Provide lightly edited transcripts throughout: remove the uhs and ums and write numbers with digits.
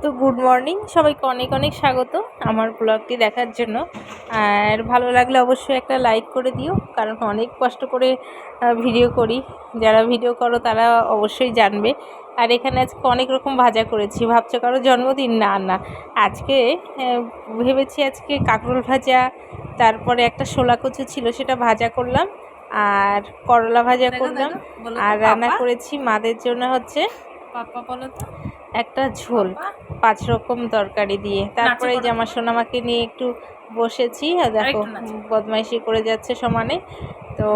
তো good morning সবাইকে, অনেক অনেক স্বাগত আমার ব্লগটি দেখার জন্য। আর ভালো লাগলে অবশ্যই একটা লাইক করে দিও, কারণ অনেক কষ্ট করে ভিডিও করি। যারা ভিডিও করো তারা অবশ্যই জানবে। আর এখানে আজকে অনেক রকম ভাজা করেছি। ভাবছো কারো জন্মদিন? না না, আজকে ভেবেছি আজকে কাঁকরোল ভাজা, তারপরে একটা শোলা কচু ছিল সেটা ভাজা করলাম, আর করলা ভাজা করলাম, আর রান্না করেছি মাদের জন্য হচ্ছে পাপা বলো তো একটা ঝোল, 5 রকম তরকারি দিয়ে। তারপরে এই যে আমার সোনামাকে নিয়ে একটু বসেছি, আর দেখো বদমাইশি করে যাচ্ছে সমানে। তো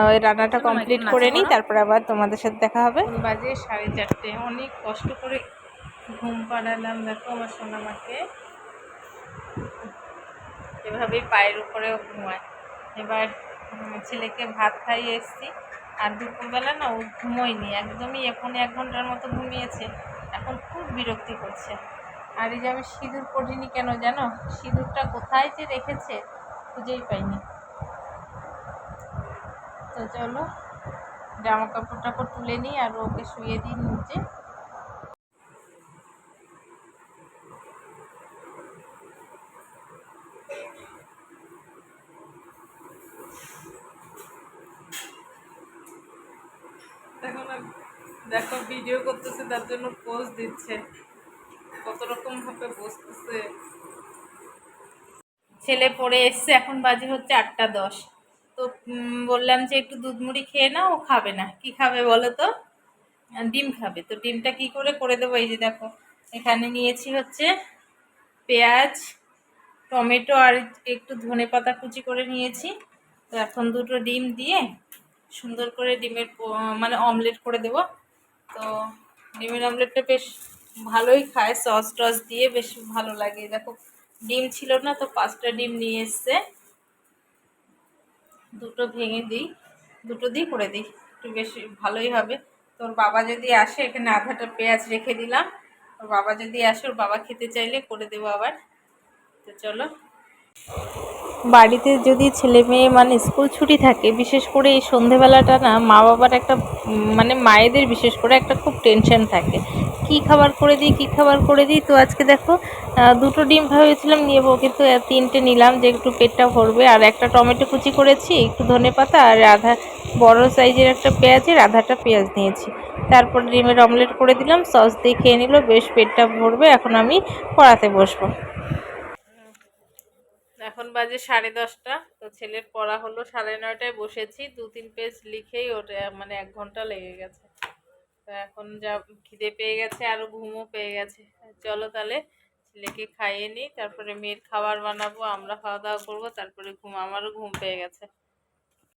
ওই রান্নাটা কমপ্লিট করে নিই, তারপরে আবার তোমাদের সাথে দেখা হবে। বাজে 4:30, অনেক কষ্ট করে ঘুম পাড়ালাম। দেখো আমার সোনামাকে এভাবেই পায়ের উপরে ঘুমায়। এবার ছেলেকে ভাত খাইয়ে এসছি, আর দুপুরবেলা না ও ঘুমোয়নি একদমই, এখন 1 ঘন্টার মতো ঘুমিয়েছে। এখন খুব বিরক্তি করছে। আর এই যে আমি সিঁদুর পরিনি কেন জানো? সিঁদুরটা কোথায় যে রেখেছে খুঁজেই পাইনি। তো চলো জামা কাপড় টাপড় তুলে নিই আর ওকে শুয়ে দিই নিচে। দেখো ভিডিও করতেছে, তার জন্য পোজ দিচ্ছে, কত রকম ভাবে বসতেছে। ছেলে পড়ে এসছে, এখন বাজে হচ্ছে 8:10। তো বললাম যে একটু দুধ মুড়ি খেয়ে নাও, ও খাবে না। কি খাবে বলো তো? ডিম খাবে। তো ডিমটা কি করে করে দেবো? এই যে দেখো এখানে নিয়েছি হচ্ছে পেঁয়াজ, টমেটো আর একটু ধনেপাতা কুচি করে নিয়েছি। তো এখন 2টো ডিম দিয়ে সুন্দর করে ডিমের মানে অমলেট করে দেব। তো ডিমের অমলেটটা বেশ ভালোই খায়, সস টস দিয়ে বেশ ভালো লাগে। দেখো ডিম ছিল না, তো 5টা ডিম নিয়ে এসছে। 2টো ভেঙে দিই, 2টো দিয়ে করে দিই, একটু বেশি ভালোই হবে। তোর বাবা যদি আসে, এখানে আধাটা পেঁয়াজ রেখে দিলাম, ওর বাবা যদি আসে, ওর বাবা খেতে চাইলে করে দেবো আবার। তো চলো, বাড়িতে যদি ছেলে মেয়ে মানে স্কুল ছুটি থাকে, বিশেষ করে এই সন্ধেবেলাটা না মা বাবার একটা মানে মায়েদের বিশেষ করে একটা খুব টেনশন থাকে, কি খাবার করে দিই, কি খাবার করে দিই। তো আজকে দেখো 2টো ডিম ভেবেছিলাম নেবো, কিন্তু 3টে নিলাম যে একটু পেটটা ভরবে। আর একটা টমেটো কুচি করেছি, একটু ধনেপাতা, আর আধা বড় সাইজের একটা পেঁয়াজের আধাটা পেঁয়াজ নিয়েছি। তারপর ডিমের অমলেট করে দিলাম, সস দিয়ে খেয়ে নিল, বেশ পেটটা ভরবে। এখন আমি পড়াতে বসবো। এখন বাজে 10:30। তো ছেলের পড়া হলো 9:30টায়, বসেছি 2-3 পেজ লিখেই ওটা মানে 1 ঘন্টা লেগে গেছে। তো এখন যা খিদে পেয়ে গেছে, আরও ঘুমও পেয়ে গেছে। চলো তাহলে ছেলেকে খাইয়ে নিই, তারপরে মেয়ের খাবার বানাবো, আমরা খাওয়া দাওয়া করবো, তারপরে আমারও ঘুম পেয়ে গেছে।